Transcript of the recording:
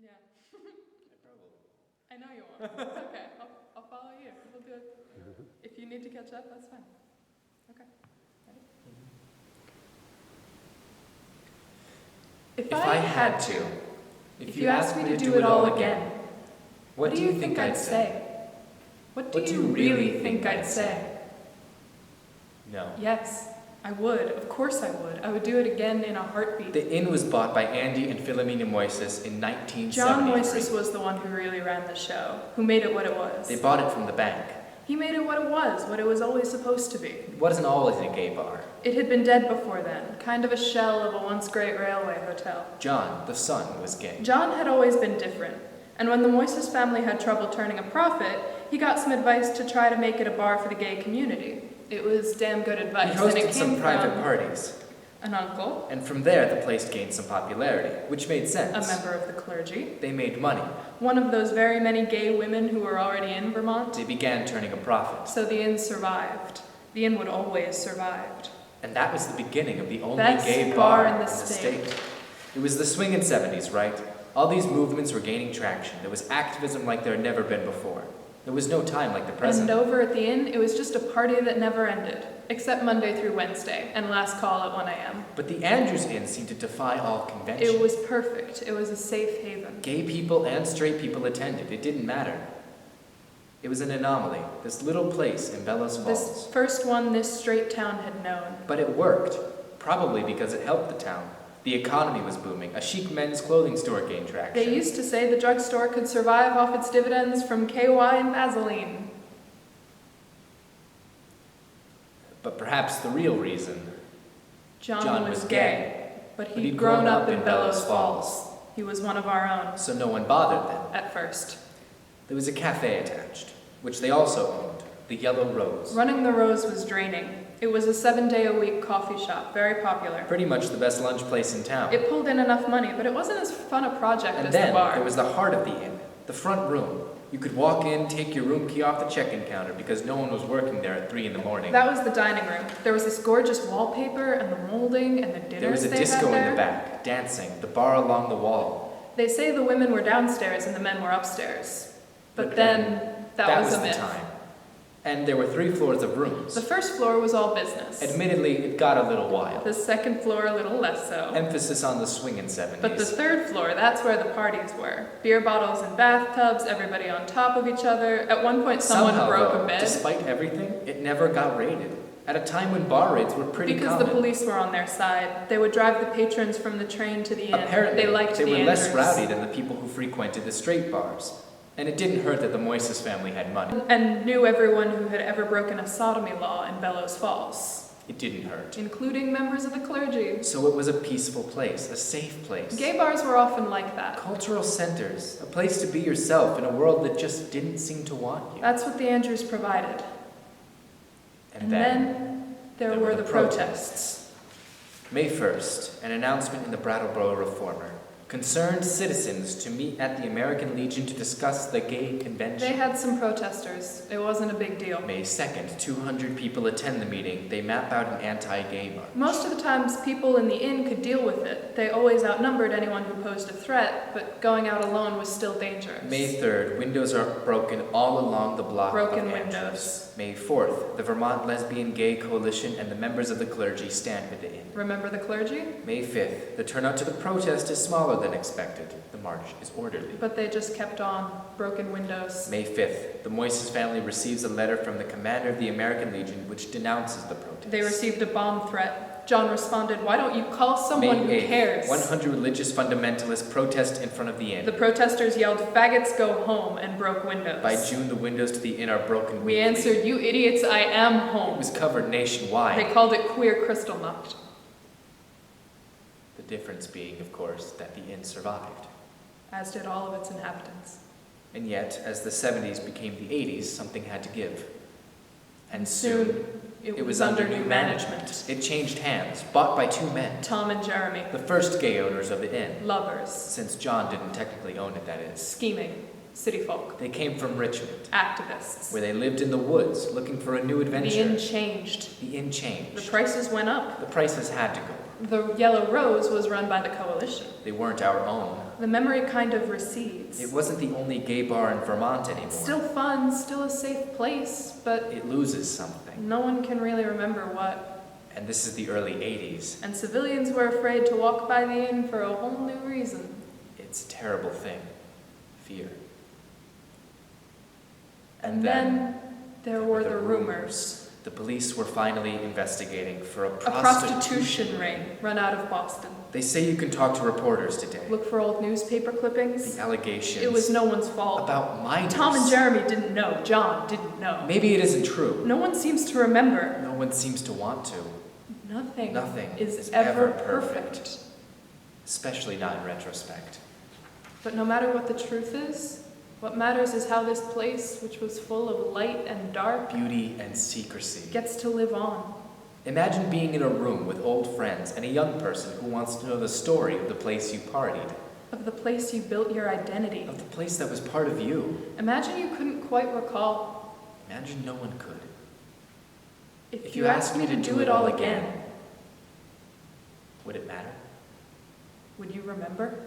Yeah. I probably won't. I know you won't. It's okay. I'll follow you. We'll do it. If you need to catch up, that's fine. Okay. Ready? If I had to, if you asked me to do it all again, what do you think I'd say? What do you really think I'd say? No. Yes, I would. Of course I would. I would do it again in a heartbeat. The inn was bought by Andy and Philomena Moises in 1973. John Moises was the one who really ran the show, who made it what it was. They bought it from the bank. He made it what it was always supposed to be. It wasn't always a gay bar. It had been dead before then, kind of a shell of a once great railway hotel. John, the son, was gay. John had always been different, and when the Moises family had trouble turning a profit, he got some advice to try to make it a bar for the gay community. It was damn good advice. He hosted and it came some private from parties. An uncle, And from there, the place gained some popularity, which made sense. a member of the clergy, They made money. one of those very many gay women who were already in Vermont. They began turning a profit. So the inn survived. The inn would always survived. And that was the beginning of the only Best gay bar bar in the in the state. state. It was the swingin' 70s, right? All these movements were gaining traction. There was activism like there had never been before. There was no time like the present. And over at the inn, it was just a party that never ended, except Monday through Wednesday, and last call at 1 a.m. But the Andrews Inn seemed to defy all convention. It was perfect. It was a safe haven. Gay people and straight people attended. It didn't matter. It was an anomaly, this little place in Bellows Falls. This first one this straight town had known. But it worked, probably because it helped the town. The economy was booming. A chic men's clothing store gained traction. They used to say the drugstore could survive off its dividends from KY and Vaseline. But perhaps the real reason, John was gay, but he'd grown up in Bellows Falls. He was one of our own, so no one bothered them. at first. There was a cafe attached, which they also owned, the Yellow Rose. Running the Rose was draining. It was a 7-day-a-week coffee shop, very popular. Pretty much the best lunch place in town. It pulled in enough money, but it wasn't as fun a project And as then the bar. there was the heart of the inn, the front room. You could walk in, take your room key off the check-in counter because no one was working there at 3 in the morning. That was the dining room. There was this gorgeous wallpaper and the molding and the dinners There was a they disco had there. in the back, dancing, the bar along the wall. They say the women were downstairs and the men were upstairs. But But then that was a the myth. time. And there were 3 floors of rooms. The first floor was all business. Admittedly, it got a little wild. The second floor a little less so. Emphasis on the swingin' 70s. But the third floor, that's where the parties were. Beer bottles and bathtubs, everybody on top of each other. At one point someone Somehow, broke though, a bed. despite everything, it never got raided. At a time when bar raids were pretty Because common. the police were on their side. They would drive the patrons from the train to the inn. Apparently, they liked they the were less Andrews. rowdy than the people who frequented the straight bars. And it didn't hurt that the Moises family had money. And knew everyone who had ever broken a sodomy law in Bellows Falls, It didn't hurt. including members of the clergy. So it was a peaceful place, a safe place. Gay bars were often like that. Cultural centers, a place to be yourself in a world that just didn't seem to want you. That's what the Andrews provided. And then there were the protests. May 1st, an announcement in the Brattleboro Reformer. Concerned citizens to meet at the American Legion to discuss the gay convention. They had some protesters. It wasn't a big deal. May 2nd, 200 people attend the meeting. They map out an anti-gay march. Most of the times, people in the inn could deal with it. They always outnumbered anyone who posed a threat, but going out alone was still dangerous. May 3rd, windows are broken all along the block Broken of Andrews. windows. May 4th, the Vermont Lesbian Gay Coalition and the members of the clergy stand with the inn. Remember the clergy? May 5th, the turnout to the protest is smaller than expected. The march is orderly. But they just kept on. Broken windows. May 5th, the Moises family receives a letter from the commander of the American Legion which denounces the protest. They received a bomb threat. John responded, "Why don't you call someone who May 8th, cares?" 100 religious fundamentalists protest in front of the inn. The protesters yelled, "Faggots go home," and broke windows. By June, the windows to the inn are broken We weekly. answered, "You idiots, I am It home." was covered nationwide. They called it queer Kristallnacht. The difference being, of course, that the inn survived. As did all of its inhabitants. And yet, as the 70s became the 80s, something had to give. And Soon, soon, it was under new management. It changed hands, bought by 2 men, Tom and Jeremy, the first gay owners of the inn, lovers, since John didn't technically own it, that is. scheming, city folk, They came from Richmond, activists. where they lived in the woods, looking for a new adventure. The inn changed. The inn The changed. prices went up. The prices had to go. The Yellow Rose was run by the Coalition. They weren't our own. The memory kind of recedes. It wasn't the only gay bar in Vermont anymore. Still fun, still a safe place, but It loses something. no one can really remember what. And this is the early 80s. And civilians were afraid to walk by the inn for a whole new reason. It's a terrible thing. Fear. And then there were the rumors. The police were finally investigating for a A prostitution ring run out of Boston. They say you can talk to reporters today. Look for old newspaper clippings. The allegations. It was no one's fault. About minors. Tom and Jeremy didn't know. John didn't know. Maybe it isn't true. No one seems to remember. No one seems to want to. Nothing is ever perfect. perfect. Especially not in retrospect. But no matter what the truth is, what matters is how this place, which was full of light and dark, Beauty and secrecy. gets to live on. Imagine being in a room with old friends and a young person who wants to know the story of the place you partied. Of the place you built your identity. Of the place that was part of you. Imagine you couldn't quite recall. Imagine no one could. If you asked me to do it all again, would it matter? would you remember?